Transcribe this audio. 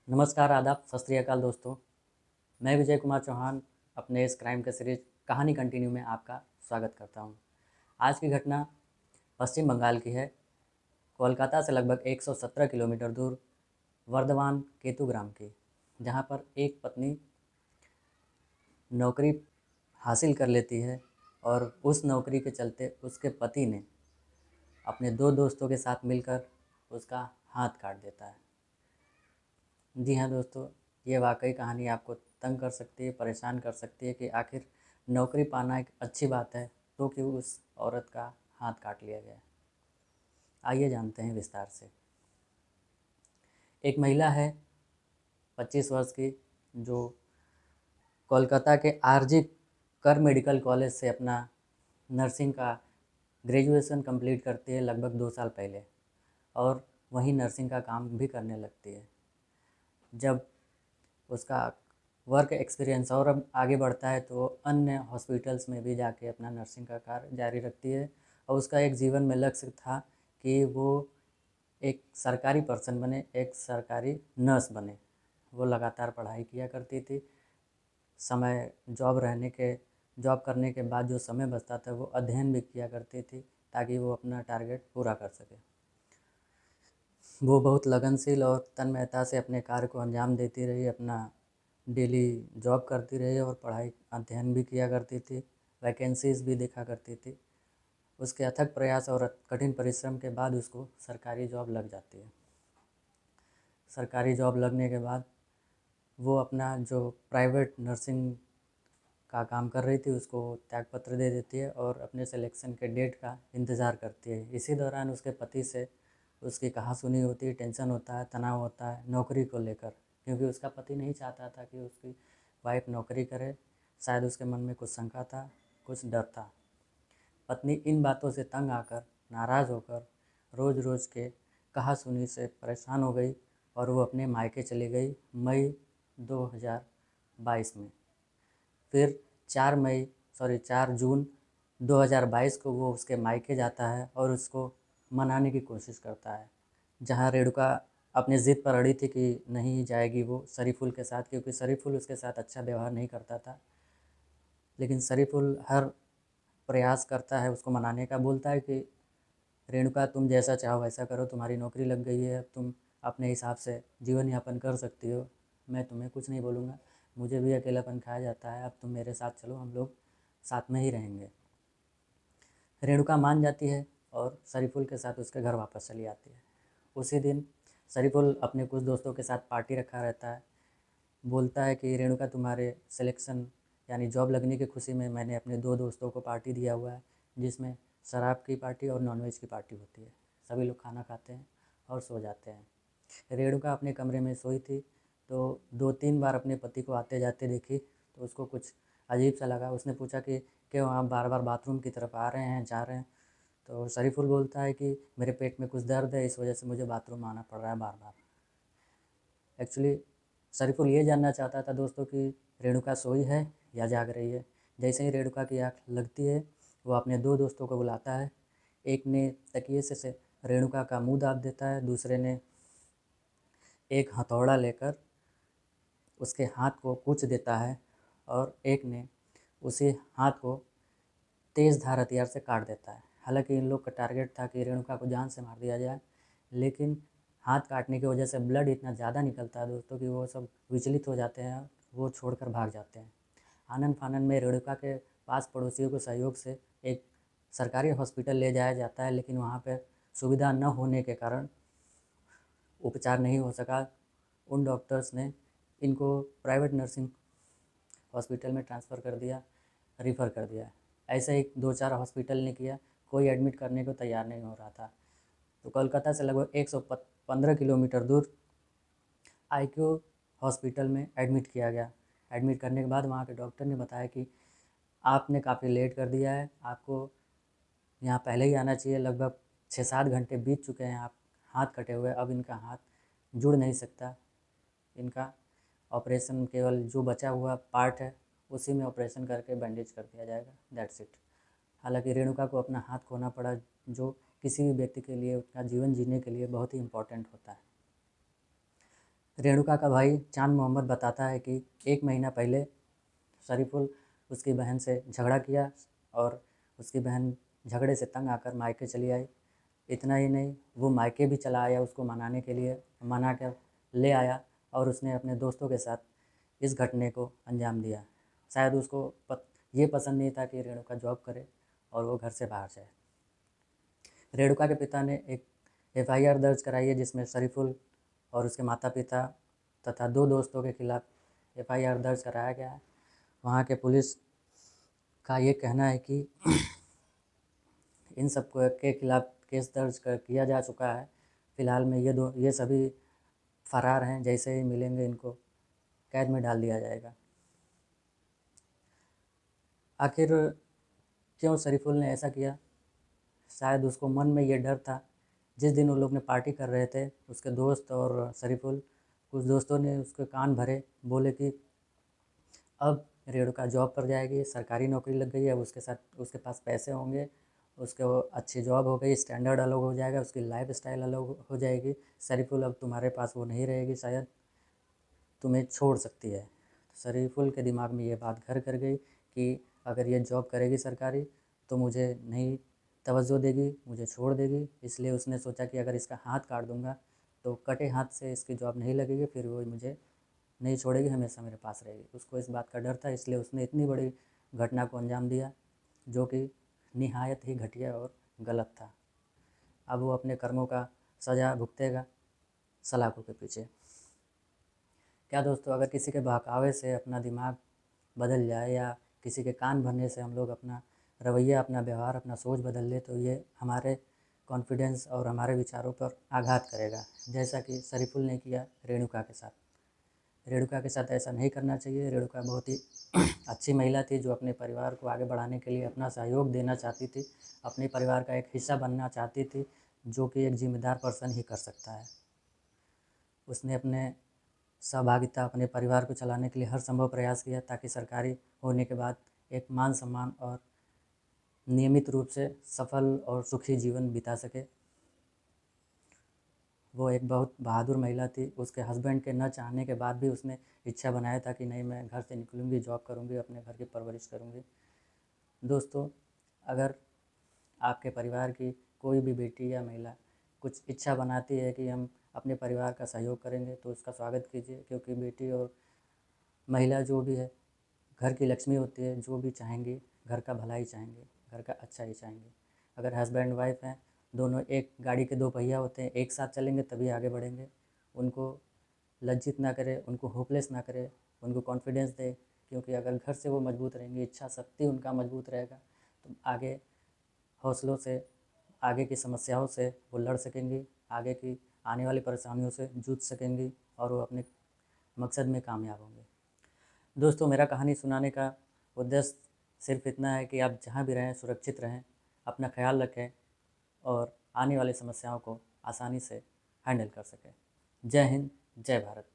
नमस्कार, आदाब, सत श्री अकाल दोस्तों। मैं विजय कुमार चौहान अपने इस क्राइम के सीरीज कहानी कंटिन्यू में आपका स्वागत करता हूं। आज की घटना पश्चिम बंगाल की है। कोलकाता से लगभग 117 किलोमीटर दूर वर्धमान केतु ग्राम की, जहां पर एक पत्नी नौकरी हासिल कर लेती है और उस नौकरी के चलते उसके पति ने अपने दो दोस्तों के साथ मिलकर उसका हाथ काट देता है। जी हाँ दोस्तों, ये वाकई कहानी आपको तंग कर सकती है, परेशान कर सकती है कि आखिर नौकरी पाना एक अच्छी बात है तो क्यों उस औरत का हाथ काट लिया गया। आइए जानते हैं विस्तार से। एक महिला है 25 वर्ष की, जो कोलकाता के आरजी कर मेडिकल कॉलेज से अपना नर्सिंग का ग्रेजुएशन कंप्लीट करती है लगभग 2 साल पहले, और वहीं नर्सिंग का काम भी करने लगती है। जब उसका वर्क एक्सपीरियंस और अब आगे बढ़ता है तो अन्य हॉस्पिटल्स में भी जाके अपना नर्सिंग का कार्य जारी रखती है। और उसका एक जीवन में लक्ष्य था कि वो एक सरकारी पर्सन बने, एक सरकारी नर्स बने। वो लगातार पढ़ाई किया करती थी। समय जॉब करने के बाद जो समय बचता था वो अध्ययन भी किया करती थी, ताकि वो अपना टारगेट पूरा कर सके। वो बहुत लगनशील और तन्मयता से अपने कार्य को अंजाम देती रही, अपना डेली जॉब करती रही और पढ़ाई अध्ययन भी किया करती थी, वैकेंसीज़ भी देखा करती थी। उसके अथक प्रयास और कठिन परिश्रम के बाद उसको सरकारी जॉब लग जाती है। सरकारी जॉब लगने के बाद वो अपना जो प्राइवेट नर्सिंग का काम कर रही थी उसको त्यागपत्र दे देती है और अपने सिलेक्शन के डेट का इंतज़ार करती है। इसी दौरान उसके पति से उसकी कहासुनी होती है, टेंशन होता है, तनाव होता है नौकरी को लेकर, क्योंकि उसका पति नहीं चाहता था कि उसकी वाइफ नौकरी करे। शायद उसके मन में कुछ शंका था, कुछ डर था। पत्नी इन बातों से तंग आकर, नाराज़ होकर, रोज़ रोज़ के कहासुनी से परेशान हो गई और वो अपने मायके चली गई मई 2022 में। फिर 4 जून 2022 को वो उसके मायके जाता है और उसको मनाने की कोशिश करता है। जहाँ रेणुका अपनी ज़िद पर अड़ी थी कि नहीं जाएगी वो शरीफुल के साथ, क्योंकि शरीफुल उसके साथ अच्छा व्यवहार नहीं करता था। लेकिन शरीफुल हर प्रयास करता है उसको मनाने का, बोलता है कि रेणुका तुम जैसा चाहो वैसा करो, तुम्हारी नौकरी लग गई है, अब तुम अपने हिसाब से जीवन यापन कर सकती हो, मैं तुम्हें कुछ नहीं बोलूँगा। मुझे भी अकेलापन खाया जाता है, अब तुम मेरे साथ चलो, हम लोग साथ में ही रहेंगे। रेणुका मान जाती है और शरीफुल के साथ उसके घर वापस चली आती है। उसी दिन शरीफुल अपने कुछ दोस्तों के साथ पार्टी रखा रहता है। बोलता है कि रेणुका तुम्हारे सिलेक्शन यानी जॉब लगने की खुशी में मैंने अपने दो दोस्तों को पार्टी दिया हुआ है, जिसमें शराब की पार्टी और नॉनवेज की पार्टी होती है। सभी लोग खाना खाते हैं और सो जाते हैं। रेणुका अपने कमरे में सोई थी तो 2-3 बार अपने पति को आते जाते देखी, तो उसको कुछ अजीब सा लगा। उसने पूछा कि क्यों आप बार बार बाथरूम की तरफ आ रहे हैं, जा रहे हैं। तो शरीफुल बोलता है कि मेरे पेट में कुछ दर्द है, इस वजह से मुझे बाथरूम आना पड़ रहा है बार बार। एक्चुअली शरीफुल ये जानना चाहता था दोस्तों कि रेणुका सोई है या जाग रही है। जैसे ही रेणुका की आँख लगती है, वो अपने दो दोस्तों को बुलाता है। एक ने तकिए से रेणुका का मुंह दाब देता है, दूसरे ने एक हथौड़ा लेकर उसके हाथ को कूच देता है और एक ने उसी हाथ को तेज़ धार हथियार से काट देता है। हालांकि इन लोग का टारगेट था कि रेणुका को जान से मार दिया जाए, लेकिन हाथ काटने की वजह से ब्लड इतना ज़्यादा निकलता है दोस्तों कि वो सब विचलित हो जाते हैं, वो छोड़कर भाग जाते हैं। आनन फानन में रेणुका के पास पड़ोसियों के सहयोग से एक सरकारी हॉस्पिटल ले जाया जाता है, लेकिन वहाँ पर सुविधा न होने के कारण उपचार नहीं हो सका। उन डॉक्टर्स ने इनको प्राइवेट नर्सिंग हॉस्पिटल में ट्रांसफ़र कर दिया, रिफ़र कर दिया। ऐसे ही 2-4 हॉस्पिटल ने किया, कोई एडमिट करने को तैयार नहीं हो रहा था। तो कोलकाता से लगभग 115 किलोमीटर दूर आईक्यू हॉस्पिटल में एडमिट किया गया। एडमिट करने के बाद वहाँ के डॉक्टर ने बताया कि आपने काफ़ी लेट कर दिया है, आपको यहाँ पहले ही आना चाहिए। लगभग 6-7 घंटे बीत चुके हैं, आप हाथ कटे हुए, अब इनका हाथ जुड़ नहीं सकता। इनका ऑपरेशन केवल जो बचा हुआ पार्ट है उसी में ऑपरेशन करके बैंडेज कर दिया जाएगा, दैट्स इट। हालांकि रेणुका को अपना हाथ खोना पड़ा, जो किसी भी व्यक्ति के लिए उसका जीवन जीने के लिए बहुत ही इम्पोर्टेंट होता है। रेणुका का भाई चांद मोहम्मद बताता है कि 1 महीना पहले शरीफुल उसकी बहन से झगड़ा किया और उसकी बहन झगड़े से तंग आकर मायके चली आई। इतना ही नहीं, वो मायके भी चला आया उसको मनाने के लिए, मना कर ले आया और उसने अपने दोस्तों के साथ इस घटने को अंजाम दिया। शायद उसको ये पसंद नहीं था कि रेणुका जॉब करे और वो घर से बाहर जाए। रेणुका के पिता ने एक एफआईआर दर्ज कराई है जिसमें शरीफुल और उसके माता पिता तथा 2 दोस्तों के खिलाफ एफआईआर दर्ज कराया गया है। वहाँ के पुलिस का ये कहना है कि इन सब के खिलाफ केस दर्ज किया जा चुका है। फ़िलहाल में ये सभी फ़रार हैं, जैसे ही मिलेंगे इनको कैद में डाल दिया जाएगा। आखिर क्यों शरीफुल ने ऐसा किया? शायद उसको मन में ये डर था। जिस दिन उन लोग ने पार्टी कर रहे थे, उसके दोस्त और शरीफुल, कुछ दोस्तों ने उसके कान भरे, बोले कि अब रेणुका जॉब पर जाएगी, सरकारी नौकरी लग गई है, उसके साथ उसके पास पैसे होंगे, उसको अच्छी जॉब हो गई, स्टैंडर्ड अलग हो जाएगा, उसकी लाइफ स्टाइल अलग हो जाएगी। शरीफुल अब तुम्हारे पास वो नहीं रहेगी, शायद तुम्हें छोड़ सकती है। शरीफुल के दिमाग में ये बात घर कर गई कि अगर ये जॉब करेगी सरकारी तो मुझे नहीं तवज्जो देगी, मुझे छोड़ देगी। इसलिए उसने सोचा कि अगर इसका हाथ काट दूंगा तो कटे हाथ से इसकी जॉब नहीं लगेगी, फिर वो मुझे नहीं छोड़ेगी, हमेशा मेरे पास रहेगी। उसको इस बात का डर था, इसलिए उसने इतनी बड़ी घटना को अंजाम दिया जो कि निहायत ही घटिया और गलत था। अब वो अपने कर्मों का सज़ा भुगतेगा सलाखों के पीछे। क्या दोस्तों, अगर किसी के बहकावे से अपना दिमाग बदल जाए या किसी के कान भरने से हम लोग अपना रवैया, अपना व्यवहार, अपना सोच बदल ले तो ये हमारे कॉन्फिडेंस और हमारे विचारों पर आघात करेगा, जैसा कि शरीफुल ने किया रेणुका के साथ। रेणुका के साथ ऐसा नहीं करना चाहिए। रेणुका बहुत ही अच्छी महिला थी जो अपने परिवार को आगे बढ़ाने के लिए अपना सहयोग देना चाहती थी, अपने परिवार का एक हिस्सा बनना चाहती थी, जो कि एक जिम्मेदार पर्सन ही कर सकता है। उसने अपने सहभागिता अपने परिवार को चलाने के लिए हर संभव प्रयास किया ताकि सरकारी होने के बाद एक मान सम्मान और नियमित रूप से सफल और सुखी जीवन बिता सके। वो एक बहुत बहादुर महिला थी। उसके हस्बैंड के न चाहने के बाद भी उसने इच्छा बनाया था कि नहीं, मैं घर से निकलूँगी, जॉब करूँगी, अपने घर की परवरिश करूँगी। दोस्तों, अगर आपके परिवार की कोई भी बेटी या महिला कुछ इच्छा बनाती है कि हम अपने परिवार का सहयोग करेंगे तो उसका स्वागत कीजिए, क्योंकि बेटी और महिला जो भी है घर की लक्ष्मी होती है। जो भी चाहेंगी घर का भला ही चाहेंगे, घर का अच्छा ही चाहेंगे। अगर हस्बैंड वाइफ हैं, दोनों एक गाड़ी के 2 पहिया होते हैं, एक साथ चलेंगे तभी आगे बढ़ेंगे। उनको लज्जित ना करें, उनको होपलेस ना करें, उनको कॉन्फिडेंस दें, क्योंकि अगर घर से वो मजबूत रहेंगी, इच्छा शक्ति उनका मजबूत रहेगा तो आगे हौसलों से, आगे की समस्याओं से वो लड़ सकेंगी, आगे की आने वाली परेशानियों से जूझ सकेंगी और वो अपने मकसद में कामयाब होंगे। दोस्तों, मेरा कहानी सुनाने का उद्देश्य सिर्फ इतना है कि आप जहाँ भी रहें सुरक्षित रहें, अपना ख्याल रखें और आने वाली समस्याओं को आसानी से हैंडल कर सकें। जय हिंद, जय भारत।